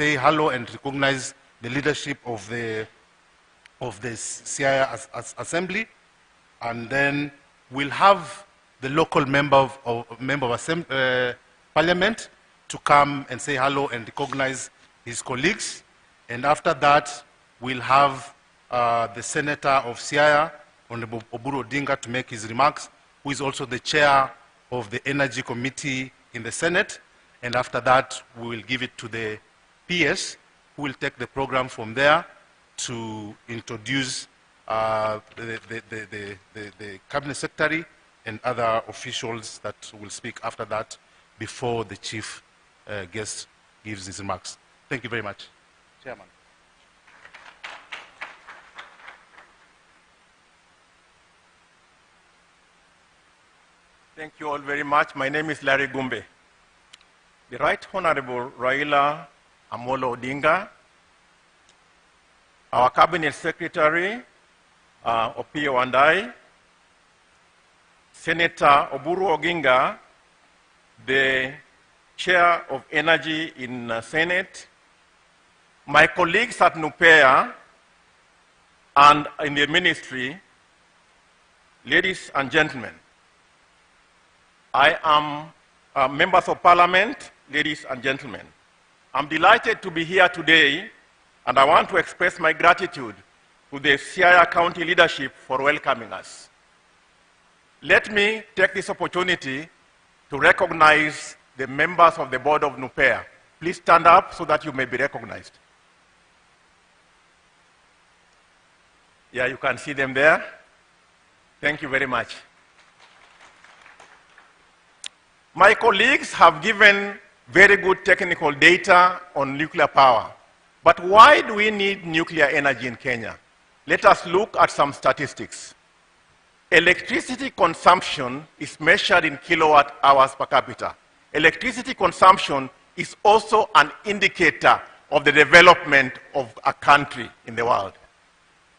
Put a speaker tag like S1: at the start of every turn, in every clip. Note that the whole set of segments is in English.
S1: say hello and recognize the leadership of the Siaya Assembly, and then we'll have the local member of Parliament to come and say hello and recognize his colleagues. And after that, we'll have the Senator of Siaya, Honorable Oburu Odinga, to make his remarks, who is also the chair of the Energy Committee in the Senate. And after that, we will give it to the PS, who will take the program from there to introduce the Cabinet Secretary and other officials that will speak after that before the chief guest gives his remarks. Thank you very much. Chairman.
S2: Thank you all very much. My name is Larry Gumbe. The Right Honorable RAILA Amolo Odinga, our Cabinet Secretary, Opio and I, Senator Oburu Odinga, the Chair of Energy in Senate, my colleagues at NUPEA and in the ministry, ladies and gentlemen, I am members of Parliament, ladies and gentlemen. I'm delighted to be here today, and I want to express my gratitude to the Siaya County leadership for welcoming us. Let me take this opportunity to recognize the members of the board of NUPEA. Please stand up so that you may be recognized. Yeah, you can see them there. Thank you very much. My colleagues have given very good technical data on nuclear power. But why do we need nuclear energy in Kenya? Let us look at some statistics. Electricity consumption is measured in kilowatt hours per capita. Electricity consumption is also an indicator of the development of a country in the world.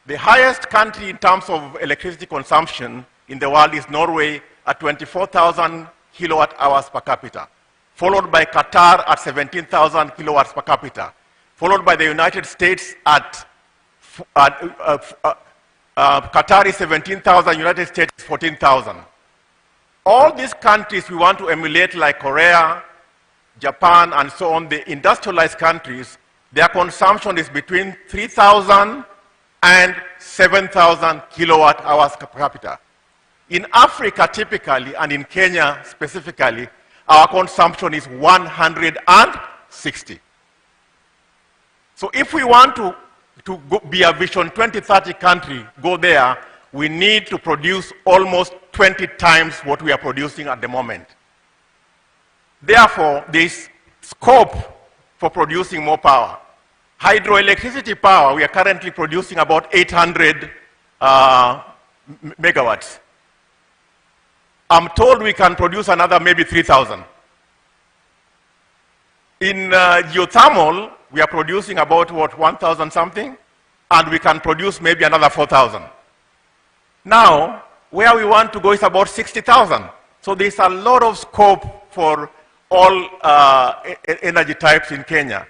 S2: The highest country in terms of electricity consumption in the world is Norway at 24,000 kilowatt hours per capita, followed by Qatar at 17,000 kilowatts per capita, followed by the United States at Qatar is 17,000, United States 14,000. All these countries we want to emulate, like Korea, Japan, and so on, the industrialized countries, their consumption is between 3,000 and 7,000 kilowatt hours per capita. In Africa, typically, and in Kenya specifically, our consumption is 160. So if we want to be a Vision 2030 country, go there, we need to produce almost 20 times what we are producing at the moment. Therefore, there is scope for producing more power. Hydroelectricity power, we are currently producing about 800 megawatts. I'm told we can produce another maybe 3,000. In geothermal, we are producing about, 1,000 something, and we can produce maybe another 4,000. Now, where we want to go is about 60,000. So there's a lot of scope for all energy types in Kenya.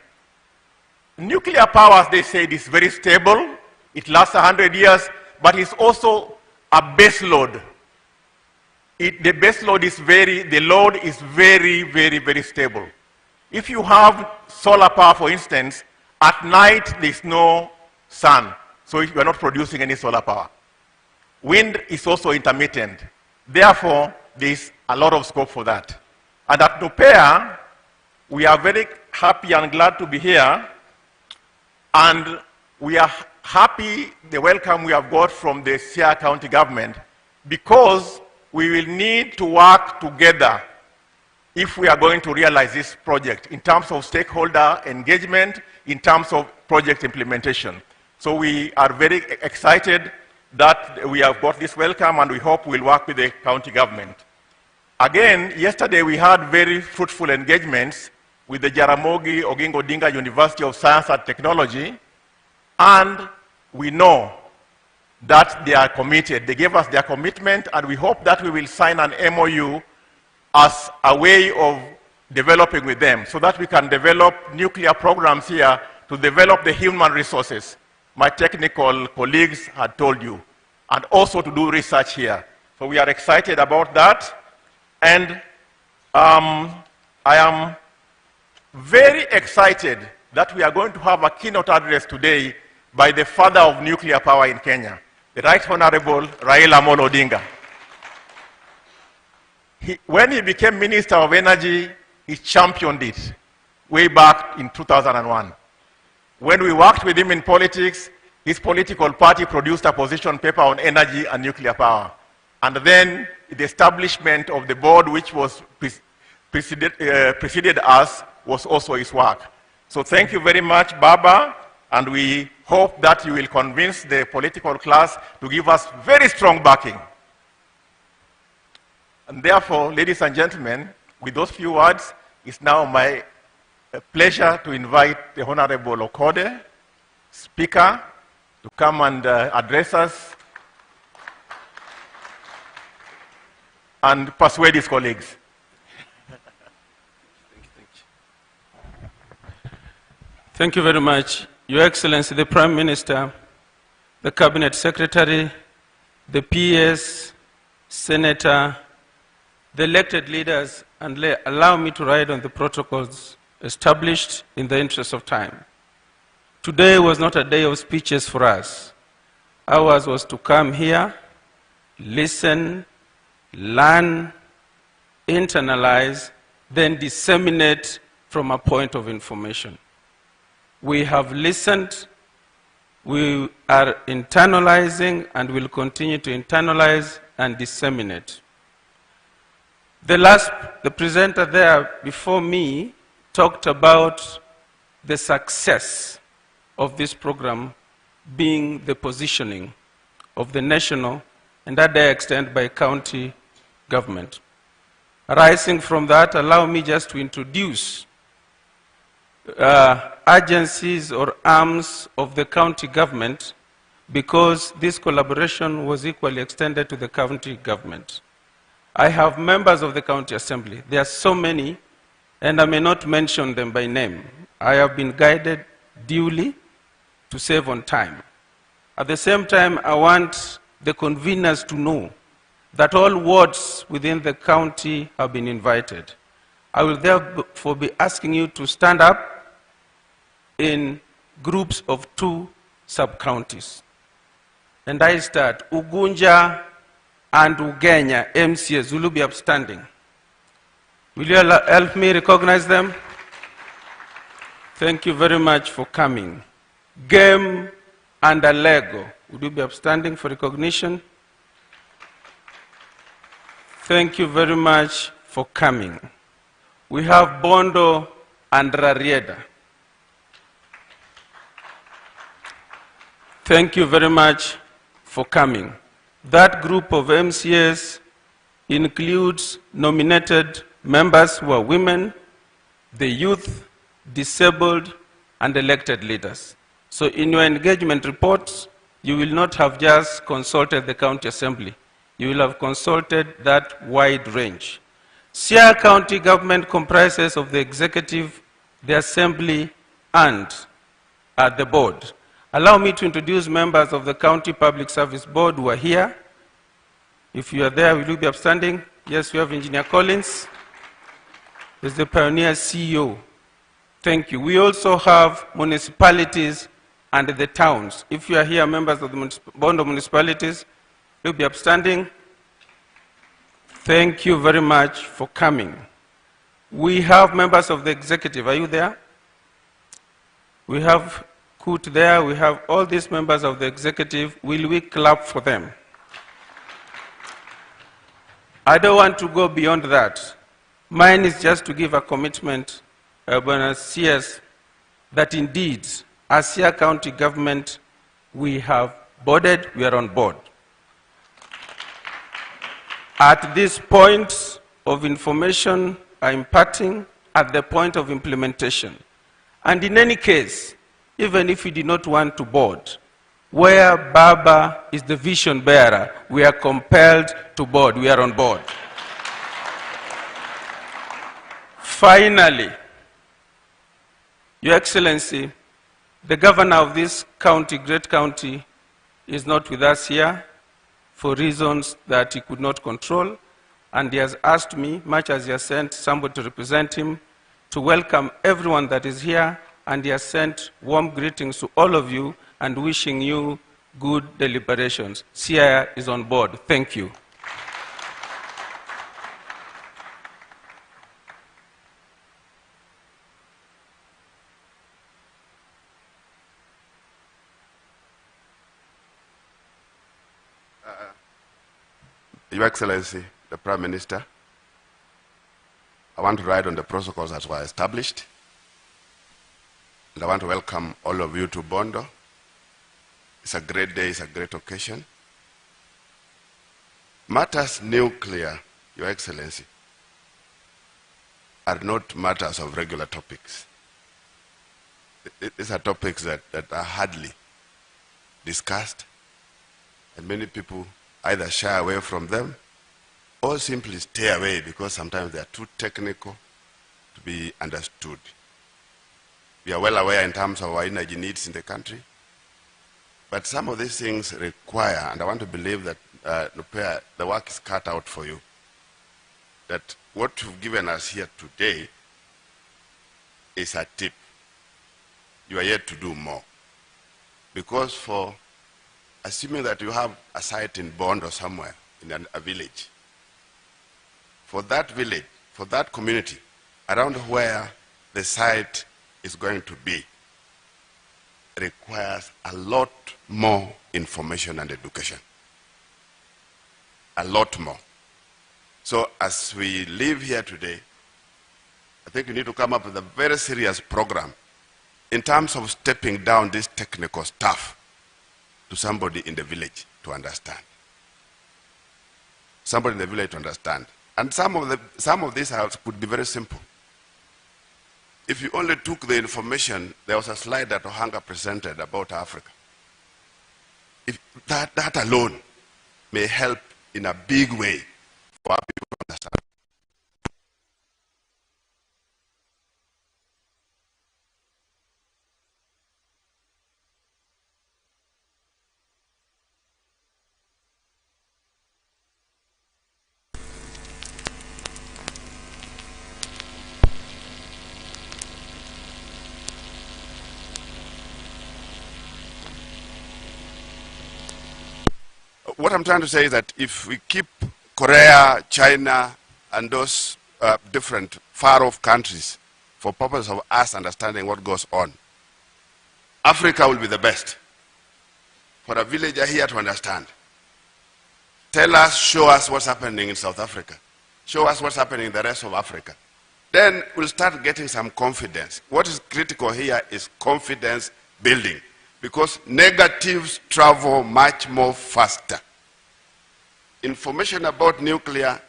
S2: Nuclear power, as they say, is very stable. It lasts 100 years, but it's also a base load. The base load is the load is very, very, very stable. If you have solar power, for instance, at night there's no sun, so you are not producing any solar power. Wind is also intermittent. Therefore, there's a lot of scope for that. And at NUPEA, we are very happy and glad to be here, and we are happy the welcome we have got from the Siaya County government, because we will need to work together if we are going to realize this project in terms of stakeholder engagement, in terms of project implementation. So we are very excited that we have got this welcome, and we hope we'll work with the county government. Again, yesterday we had very fruitful engagements with the Jaramogi Oginga Odinga University of Science and Technology, and we know that they are committed. They gave us their commitment, and we hope that we will sign an MOU as a way of developing with them so that we can develop nuclear programs here to develop the human resources my technical colleagues had told you, and also to do research here. So we are excited about that. And I am very excited that we are going to have a keynote address today by the father of nuclear power in Kenya, the Right Honorable RAILA Odinga. When he became Minister of Energy, he championed it way back in 2001. When we worked with him in politics, his political party produced a position paper on energy and nuclear power. And then the establishment of the board, which was preceded us, was also his work. So thank you very much, Baba, and we hope that you will convince the political class to give us very strong backing. And therefore, ladies and gentlemen, with those few words, it's now my pleasure to invite the Honorable Okode, Speaker, to come and address us and persuade his colleagues.
S3: Thank you very much, Your Excellency, the Prime Minister, the Cabinet Secretary, the PS, Senator, the elected leaders, and allow me to write on the protocols established in the interest of time. Today was not a day of speeches for us. Ours was to come here, listen, learn, internalize, then disseminate from a point of information. We have listened, we are internalizing, and will continue to internalize and disseminate. The presenter there before me talked about the success of this program being the positioning of the national and that they extend by county government. Arising from that, allow me just to introduce agencies or arms of the county government, because this collaboration was equally extended to the county government. I have members of the county assembly. There are so many, and I may not mention them by name. I have been guided duly to save on time. At the same time, I want the conveners to know that all wards within the county have been invited. I will therefore be asking you to stand up in groups of 2 sub-counties. And I start. Ugunja and Ugenya MCAs will be upstanding. Will you help me recognize them? Thank you very much for coming. Game and Alego, would you be upstanding for recognition? Thank you very much for coming. We have Bondo and Rarieda. Thank you very much for coming. That group of MCAs includes nominated members who are women, the youth, disabled, and elected leaders. So in your engagement reports, you will not have just consulted the county assembly. You will have consulted that wide range. Siaya County government comprises of the executive, the assembly, and the board. Allow me to introduce members of the County Public Service Board who are here. If you are there, will you be upstanding? Yes, we have Engineer Collins. There's the Pioneer CEO. Thank you. We also have municipalities and the towns. If you are here, members of the board of municipalities, will you be upstanding? Thank you very much for coming. We have members of the executive. Are you there? We have Kut there. We have all these members of the executive. Will we clap for them? I don't want to go beyond that. Mine is just to give a commitment, CS, that indeed, as Siaya County government, we have boarded, we are on board. At this point of information are imparting, at the point of implementation. And in any case, even if we did not want to board, where Baba is the vision bearer, we are compelled to board, we are on board. Finally, Your Excellency, the governor of this county, great county, is not with us here for reasons that he could not control, and he has asked me, much as he has sent somebody to represent him, to welcome everyone that is here, and he has sent warm greetings to all of you and wishing you good deliberations. Siaya is on board. Thank you.
S4: Your Excellency, the Prime Minister, I want to write on the protocols that were established, and I want to welcome all of you to Bondo. It's a great day, it's a great occasion. Matters nuclear, Your Excellency, are not matters of regular topics. These are topics that are hardly discussed, and many people either shy away from them or simply stay away because sometimes they are too technical to be understood. We are well aware in terms of our energy needs in the country, but some of these things require, and I want to believe that Nupea, the work is cut out for you, that what you've given us here today is a tip. You are yet to do more. Because for assuming that you have a site in Bond or somewhere, in a village, for that village, for that community, around where the site is going to be, requires a lot more information and education. A lot more. So as we live here today, I think you need to come up with a very serious program in terms of stepping down this technical stuff to somebody in the village to understand. Somebody in the village to understand. And some of these could be very simple. If you only took the information, there was a slide that Ohanga presented about Africa. If that alone may help in a big way for our people to understand. What I'm trying to say is that if we keep Korea, China, and those different far-off countries for purpose of us understanding what goes on, Africa will be the best for a villager here to understand. Tell us, show us what's happening in South Africa. Show us what's happening in the rest of Africa. Then we'll start getting some confidence. What is critical here is confidence building, because negatives travel much more faster. Information about nuclear,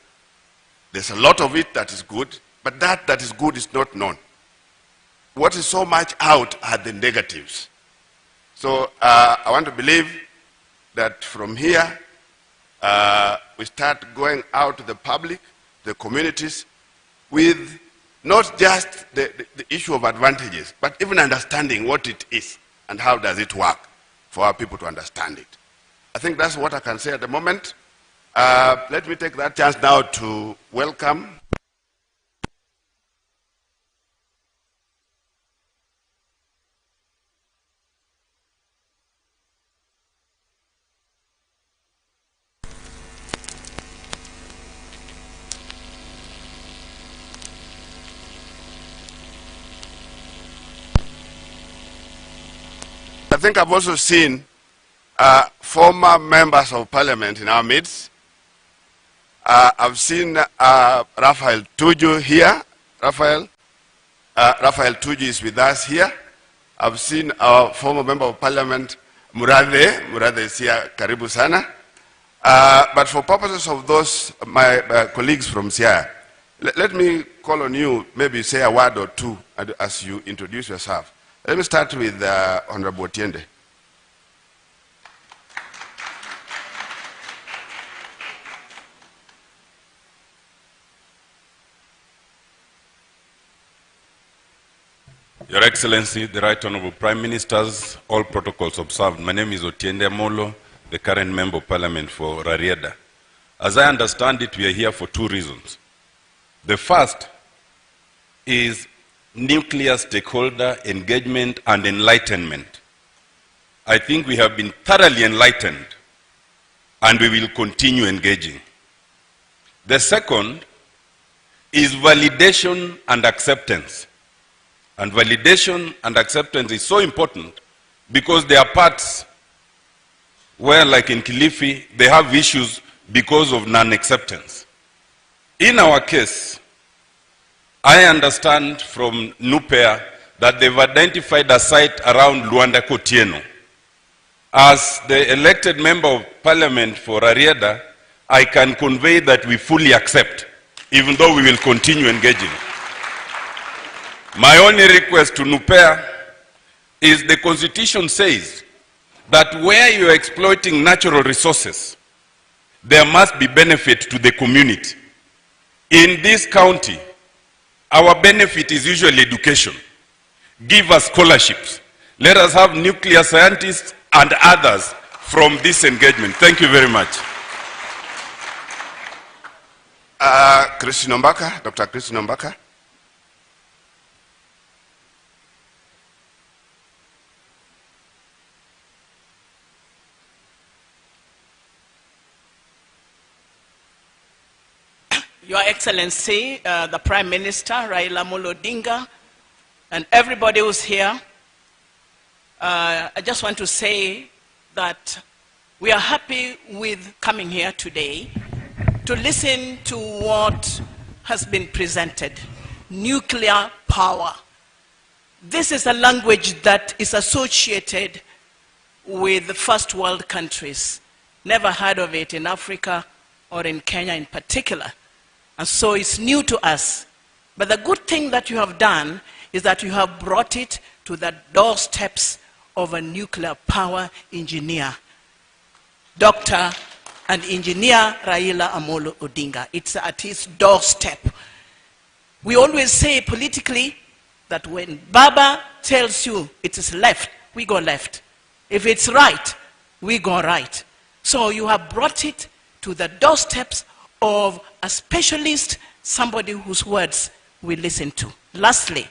S4: there's a lot of it that is good, but that is good is not known. What is so much out are the negatives. So I want to believe that from here, we start going out to the public, the communities, with not just the issue of advantages, but even understanding what it is and how does it work for our people to understand it. I think that's what I can say at the moment. Let me take that chance now to welcome I think I've also seen former members of parliament in our midst. I've seen Raphael Tuju here. Raphael Tuju is with us here. I've seen our former member of parliament, Murathe. Murathe is here, karibu sana. But for purposes of those, my colleagues from Siaya, let me call on you, maybe say a word or two as you introduce yourself. Let me start with Honorable Otiende.
S5: Your Excellency, the Right Honorable Prime Ministers, all protocols observed. My name is Otiende Amolo, the current Member of Parliament for Rarieda. As I understand it, we are here for two reasons. The first is nuclear stakeholder engagement and enlightenment. I think we have been thoroughly enlightened and we will continue engaging. The second is validation and acceptance. And validation and acceptance is so important because there are parts where, like in Kilifi, they have issues because of non-acceptance. In our case, I understand from NUPEA that they've identified a site around Luanda Kotieno. As the elected member of parliament for Rarieda, I can convey that we fully accept, even though we will continue engaging. My only request to NUPEA is the Constitution says that where you are exploiting natural resources, there must be benefit to the community. In this county, our benefit is usually education. Give us scholarships. Let us have nuclear scientists and others from this engagement. Thank you very much.
S4: Christine Ombaka, Dr. Christine Ombaka.
S6: Your Excellency, the Prime Minister, RAILA Odinga, and everybody who's here, I just want to say that we are happy with coming here today to listen to what has been presented. Nuclear power. This is a language that is associated with the first world countries. Never heard of it in Africa or in Kenya in particular. And so it's new to us. But the good thing that you have done is that you have brought it to the doorsteps of a nuclear power engineer, Dr. and Engineer RAILA Amolo Odinga. It's at his doorstep. We always say politically that when Baba tells you it is left, we go left. If it's right, we go right. So you have brought it to the doorsteps of a specialist, somebody whose words we listen to. Lastly,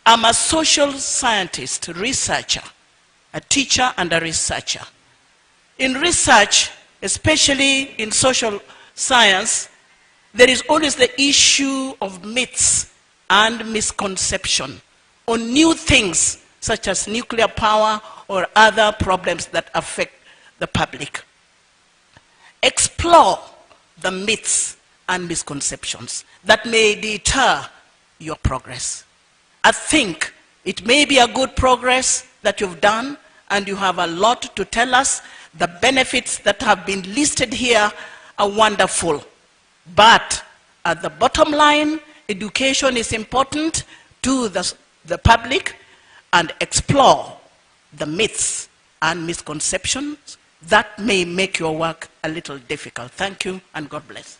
S6: I'm a social scientist, researcher, a teacher and a researcher. In research, especially in social science, there is always the issue of myths and misconception on new things such as nuclear power or other problems that affect the public. Explore the myths and misconceptions that may deter your progress. I think it may be a good progress that you've done, and you have a lot to tell us. The benefits that have been listed here are wonderful. But at the bottom line, education is important to the public, and explore the myths and misconceptions that may make your work a little difficult. Thank you, and God bless.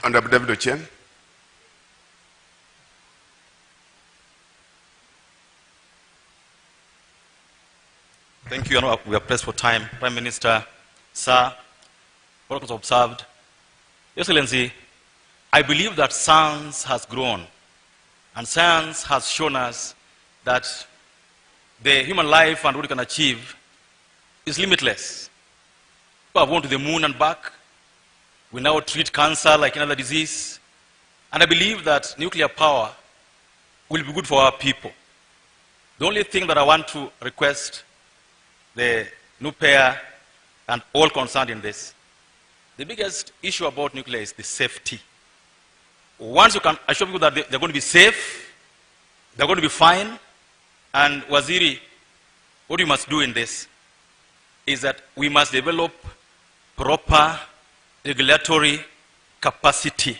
S4: Honorable David Ochieng.
S7: Thank you. We are pressed for time. Prime Minister, sir, protocols observed. Excellency, I believe that science has grown, and science has shown us that the human life and what we can achieve is limitless. We have gone to the moon and back. We now treat cancer like another disease. And I believe that nuclear power will be good for our people. The only thing that I want to request the NUPEA and all concerned in this, the biggest issue about nuclear is the safety. Once you can assure people that they're going to be safe, they're going to be fine, and Waziri, what you must do in this is that we must develop proper regulatory capacity.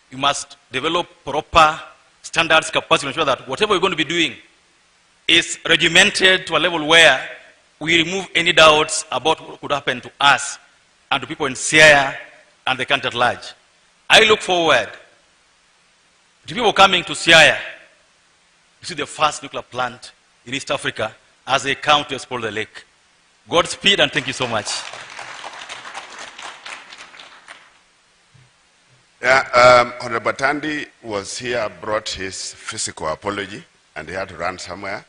S7: You must develop proper standards capacity to ensure that whatever we're going to be doing is regimented to a level where we remove any doubts about what could happen to us and to people in Siaya and the country at large. I look forward To people coming to Siaya, you see the first nuclear plant in East Africa as they come to explore the lake. Godspeed and thank you so much.
S4: Yeah, Honorable Tandi was here, brought his physical apology, and he had to run somewhere.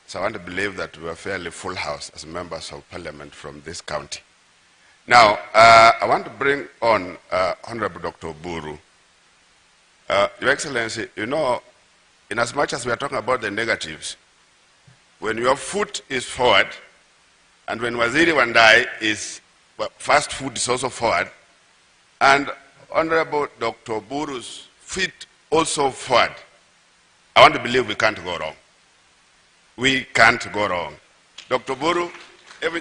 S4: So I want to believe that we are fairly full house as members of parliament from this county. Now, I want to bring on Honorable Dr. Buru. Your Excellency, you know, in as much as we are talking about the negatives, when your foot is forward, and when Waziri Wandai is, well, fast food is also forward, and Honorable Dr. Buru's feet also forward, I want to believe we can't go wrong. We can't go wrong. Dr. Buru,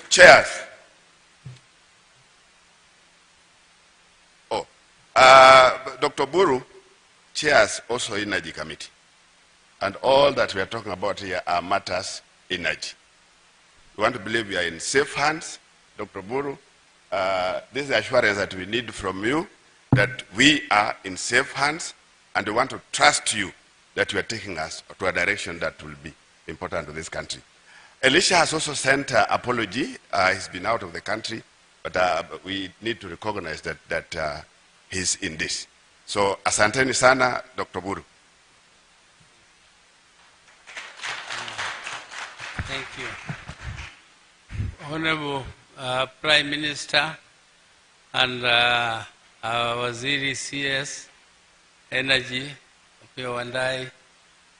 S4: chairs. Oh, Dr. Buru chairs also Energy Committee. And all that we are talking about here are matters energy. We want to believe we are in safe hands. Dr. Buru, this is the assurance that we need from you, that we are in safe hands, and we want to trust you that you are taking us to a direction that will be important to this country. Elisha has also sent an apology. He's been out of the country, but we need to recognize that he's in this. So, asanteni sana, Dr. Buru.
S8: Thank you. Honorable Prime Minister and our Waziri CS, Energy, Wandai,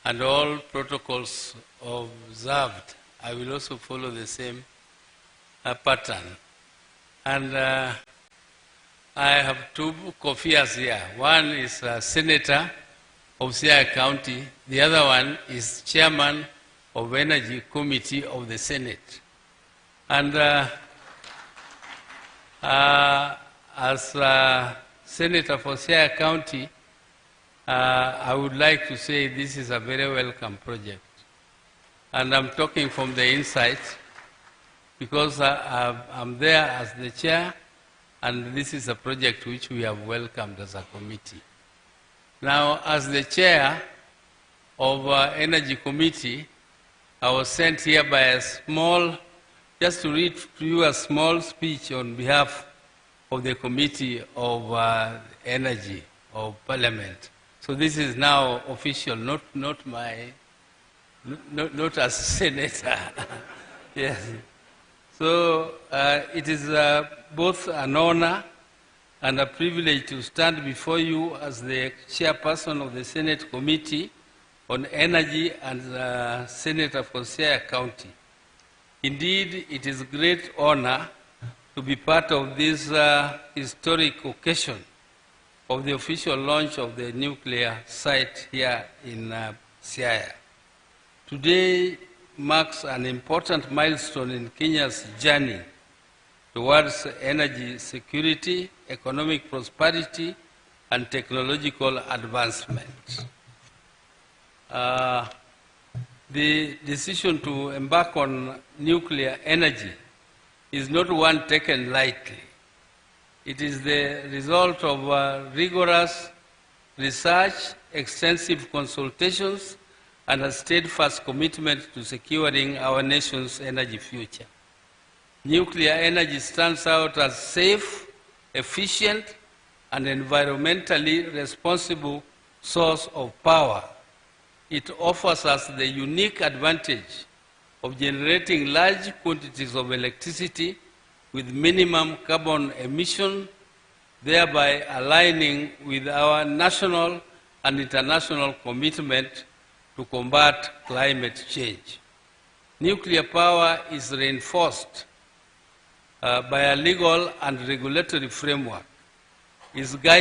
S8: and all protocols observed. I will also follow the same pattern. And I have two Kofias here. One is a Senator of Siaya County. The other one is Chairman of Energy Committee of the Senate. And as Senator for Siaya County, I would like to say this is a very welcome project. And I'm talking from the inside because I'm there as the chair, and this is a project which we have welcomed as a committee. Now, as the chair of Energy Committee, I was sent here by a small, just to read to you a small speech on behalf of the Committee of Energy of Parliament. So this is now official, not as senator. Yes. So it is both an honor and a privilege to stand before you as the chairperson of the Senate Committee on Energy and Senator for Siaya County. Indeed, it is a great honor to be part of this historic occasion of the official launch of the nuclear site here in Siaya. Today marks an important milestone in Kenya's journey towards energy security, economic prosperity, and technological advancement. The decision to embark on nuclear energy is not one taken lightly. It is the result of rigorous research, extensive consultations, and a steadfast commitment to securing our nation's energy future. Nuclear energy stands out as safe, efficient, and environmentally responsible source of power. It offers us the unique advantage of generating large quantities of electricity with minimum carbon emission, thereby aligning with our national and international commitment to combat climate change. Nuclear power is reinforced by a legal and regulatory framework. Is guided